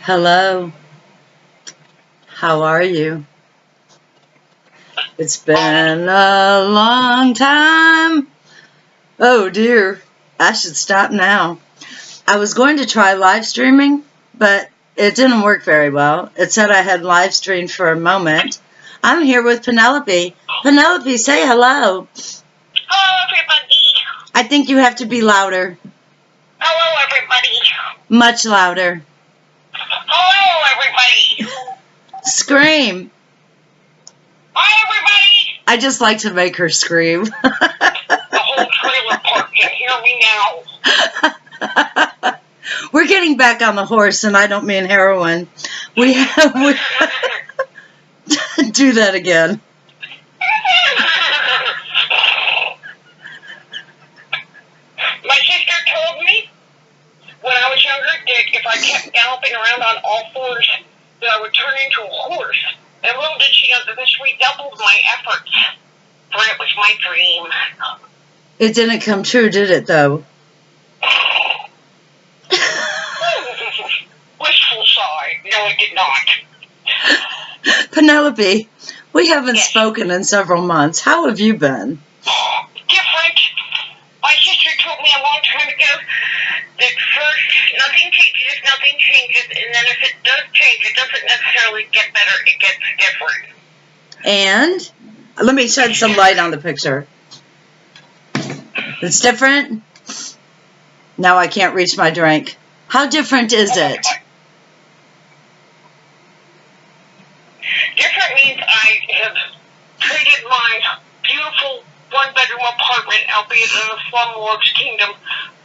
Hello, how are you? It's been a long time. Oh dear, I should stop now. I was going to try live streaming, but it didn't work very well. It said I had live streamed for a moment. I'm here with Penelope. Penelope, say hello. Hello, everybody. I think you have to be louder. Hello, everybody. Much louder. Hello, everybody. Scream. Hi, everybody. I just like to make her scream. The whole trailer park can hear me now. We're getting back on the horse, and I don't mean heroin. We do that again. My sister told me when I was younger that if I kept galloping around on all fours, that I would turn into a horse. And little did she know that this redoubled my efforts, for it was my dream. It didn't come true, did it, though? Wistful sigh. No, it did not. Penelope, we haven't Yes. spoken in several months. How have you been? Different. My sister told me a long time ago that first nothing changes, and then if it does change, it doesn't necessarily get better, it gets different. And let me shed some light on the picture. It's different. Now I can't reach my drink. How different is it? Different means I have traded my beautiful one-bedroom apartment, albeit in a slumlord's kingdom,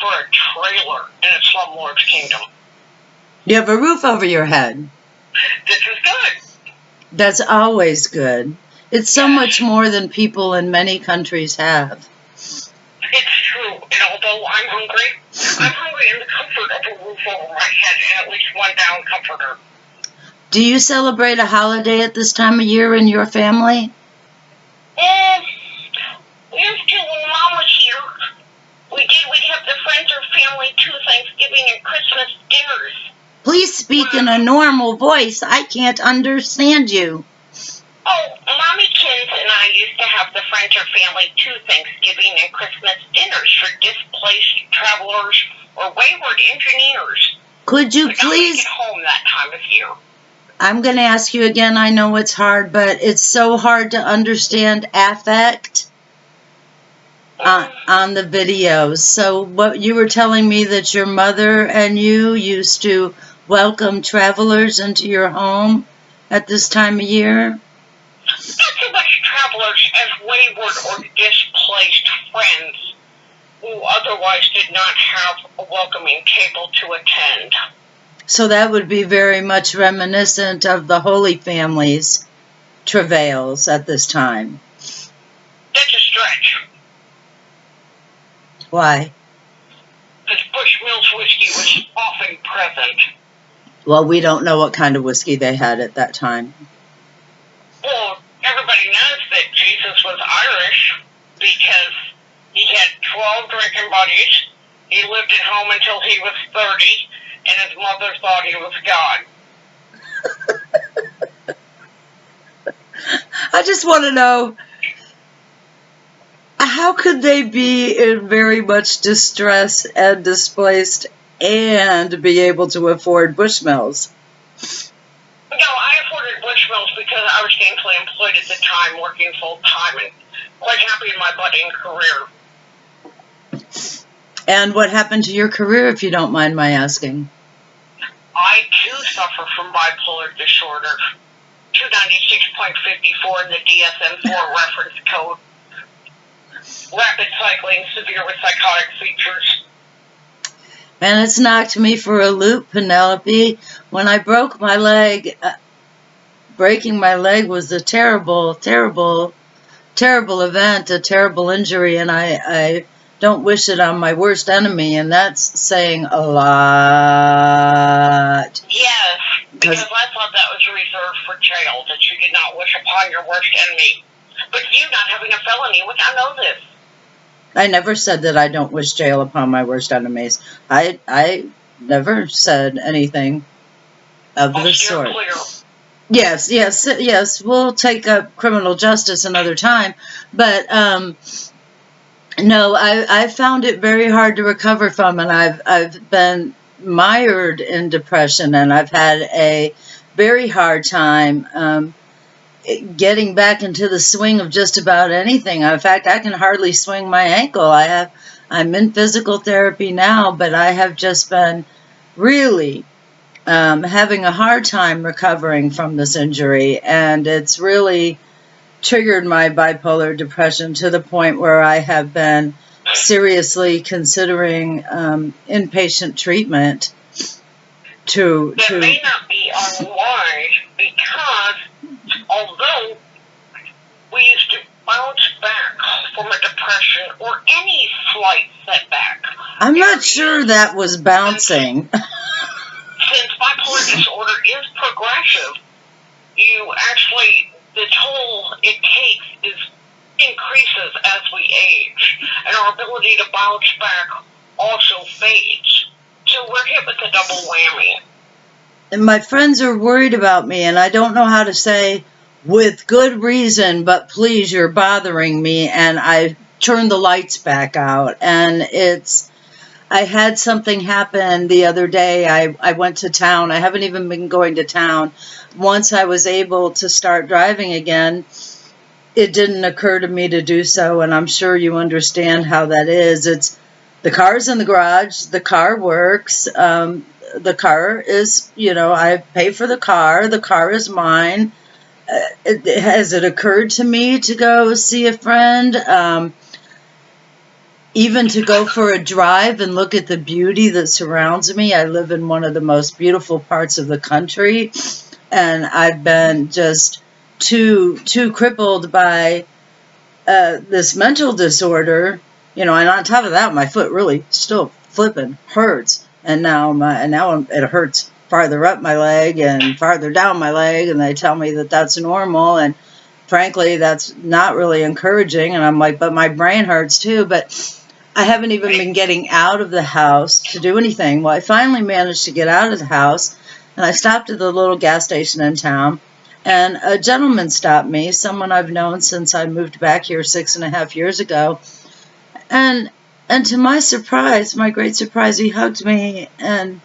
for a trailer in a slumlord's kingdom. You have a roof over your head. This is good. That's always good. It's so much more than people in many countries have. It's true, and although I'm hungry in the comfort of a roof over my head and at least one down comforter. Do you celebrate a holiday at this time of year in your family? We used to when Mom was here. We'd have the friends or family to Thanksgiving and Christmas dinners. Please speak in a normal voice. I can't understand you. Oh, Mommy Kins and I used to have the friends or family to Thanksgiving and Christmas dinners for displaced travelers or wayward engineers. Could you Not please... make it home that time of year. I'm going to ask you again. I know it's hard, but it's so hard to understand affect on the videos. So what you were telling me that your mother and you used to welcome travelers into your home at this time of year? Not so much travelers as wayward or displaced friends who otherwise did not have a welcoming table to attend. So that would be very much reminiscent of the Holy Family's travails at this time. That's a stretch. Why? Because Bushmills whiskey was often present. Well, we don't know what kind of whiskey they had at that time. Well, everybody knows that Jesus was Irish because he had 12 drinking buddies. He lived at home until he was 30, and his mother thought he was God. I just want to know, how could they be in very much distress and displaced and be able to afford Bushmills? No, I afforded Bushmills because I was gainfully employed at the time, working full-time, and quite happy in my budding career. And what happened to your career, if you don't mind my asking? I, too, suffer from bipolar disorder. 296.54 in the DSM-4 reference code. Rapid cycling, severe with psychotic features. Man, it's knocked me for a loop, Penelope. When I broke my leg, breaking my leg was a terrible, terrible, terrible event, a terrible injury, and I don't wish it on my worst enemy, and that's saying a lot. Yes, because I thought that was reserved for jail, that you did not wish upon your worst enemy. But you not having a felony, which I know this. I never said that I don't wish jail upon my worst enemies. I never said anything of I'll the steer sort. clear. Yes. We'll take up criminal justice another time. But no, I found it very hard to recover from, and I've been mired in depression, and I've had a very hard time getting back into the swing of just about anything. In fact, I can hardly swing my ankle. I'm in physical therapy now, but I have just been really having a hard time recovering from this injury, and it's really triggered my bipolar depression to the point where I have been seriously considering inpatient treatment That may not be unwise, because although we used to bounce back from a depression or any slight setback, I'm not sure that was bouncing. Since bipolar disorder is progressive, the toll it takes increases as we age, and our ability to bounce back also fades. So we're hit with a double whammy. And my friends are worried about me, and I don't know how to say, with good reason, but please, you're bothering me, and I turned the lights back out, and I had something happen the other day. I went to town. I haven't even been going to town. Once I was able to start driving again, it didn't occur to me to do so, and I'm sure you understand how that is. It's the car's in the garage. The car works. The car is, I pay for the car. The car is mine. Has it occurred to me to go see a friend? Even to go for a drive and look at the beauty that surrounds me. I live in one of the most beautiful parts of the country, and I've been just too crippled by this mental disorder, and on top of that, my foot really still flipping hurts, and now it hurts farther up my leg and farther down my leg, and they tell me that that's normal, and frankly, that's not really encouraging, and I'm like, but my brain hurts too, but I haven't even been getting out of the house to do anything. Well, I finally managed to get out of the house, and I stopped at the little gas station in town, and a gentleman stopped me, someone I've known since I moved back here 6.5 years ago, and to my surprise, my great surprise, he hugged me, and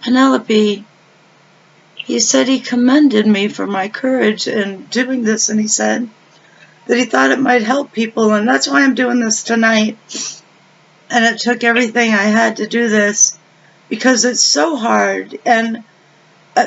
Penelope, he said he commended me for my courage in doing this, and he said that he thought it might help people, and that's why I'm doing this tonight. And it took everything I had to do this, because it's so hard. And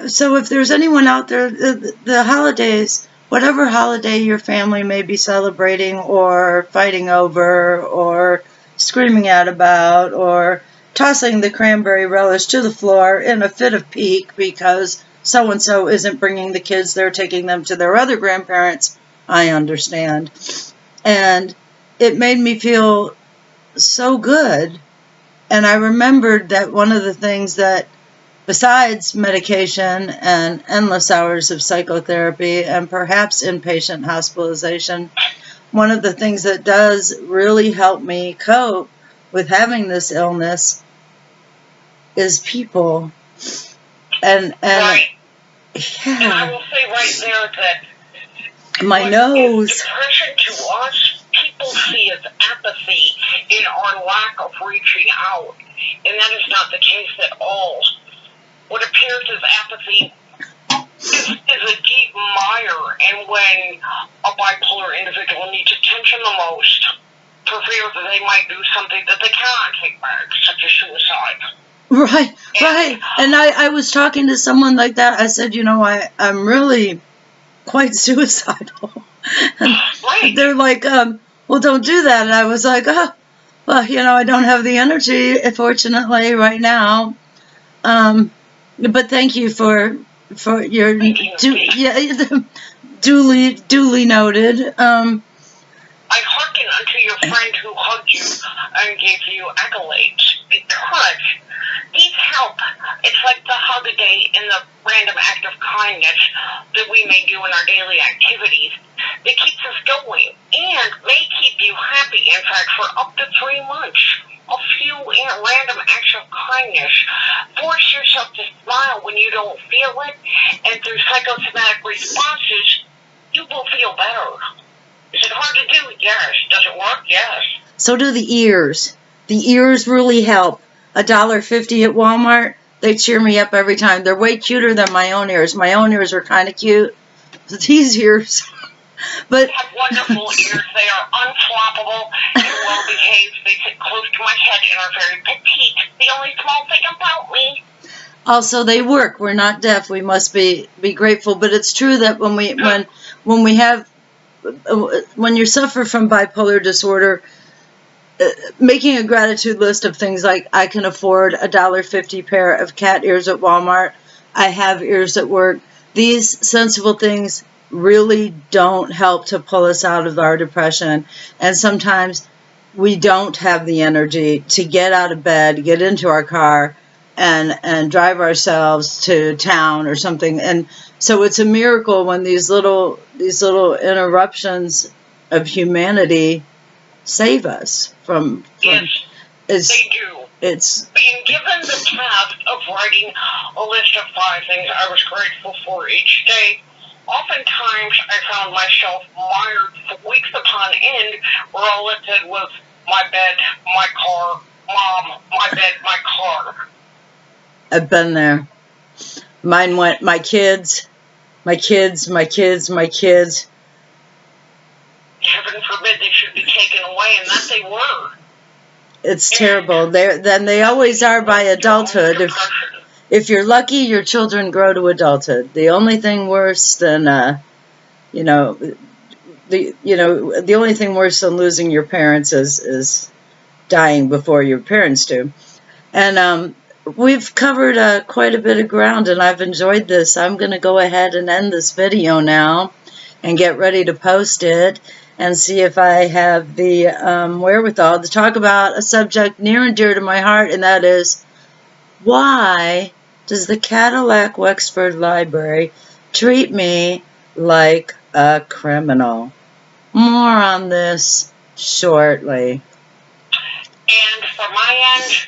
so if there's anyone out there, the holidays, whatever holiday your family may be celebrating or fighting over or screaming out about or tossing the cranberry relish to the floor in a fit of pique because so-and-so isn't bringing the kids, they're taking them to their other grandparents, I understand. And it made me feel so good. And I remembered that one of the things that, besides medication and endless hours of psychotherapy and perhaps inpatient hospitalization, one of the things that does really help me cope with having this illness is people. And right. Yeah. And I will say right there that my nose. Depression to us, people see as apathy in our lack of reaching out, and that is not the case at all. What appears as apathy is a deep mire, and when a bipolar individual needs attention the most, for fear that they might do something that they cannot take back, such as suicide. Right. And I was talking to someone like that. I said, I'm really quite suicidal. And right. They're like, well, don't do that. And I was like, well, I don't have the energy, fortunately, right now. But thank you for your duly noted. I hearken unto your friend who hugged you and gave you accolades, because these help. It's like the hug a day and the random act of kindness that we may do in our daily activities that keeps us going and may keep you happy, in fact, for up to 3 months. A few random acts of kindness. Force yourself to smile when you you don't feel it, and through psychosomatic responses, you will feel better. Is it hard to do? Yes. Does it work? Yes. So do the ears. The ears really help. $1.50 at Walmart, they cheer me up every time. They're way cuter than my own ears. My own ears are kind of cute. But these ears... But they have wonderful ears. They are unflappable and well-behaved. They sit close to my head and are very petite. The only small thing about me. Also, they work. We're not deaf. We must be grateful. But it's true that when you suffer from bipolar disorder, making a gratitude list of things like I can afford $1.50 pair of cat ears at Walmart. I have ears that work. These sensible things really don't help to pull us out of our depression. And sometimes we don't have the energy to get out of bed, get into our car, and drive ourselves to town or something. And so it's a miracle when these little interruptions of humanity save us from yes, they do. It's being given the task of writing a list of 5 things I was grateful for each day. Oftentimes, I found myself mired for weeks upon end, where all it said was my bed, my car, mom, my bed, my car. I've been there. Mine went my kids. Heaven forbid they should be taken away, and that they were. It's terrible. They always are by adulthood. If you're lucky, your children grow to adulthood. The only thing worse than the only thing worse than losing your parents is dying before your parents do. And we've covered quite a bit of ground, and I've enjoyed this. I'm going to go ahead and end this video now and get ready to post it and see if I have the wherewithal to talk about a subject near and dear to my heart, and that is, why does the Cadillac Wexford Library treat me like a criminal? More on this shortly. And for my end,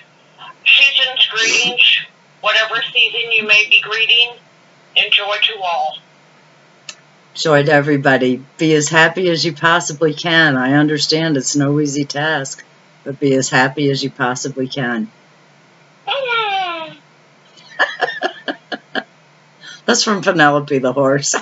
season's greetings. Whatever season you may be greeting, enjoy to all. Joy to everybody. Be as happy as you possibly can. I understand it's no easy task, but be as happy as you possibly can. That's from Penelope the horse.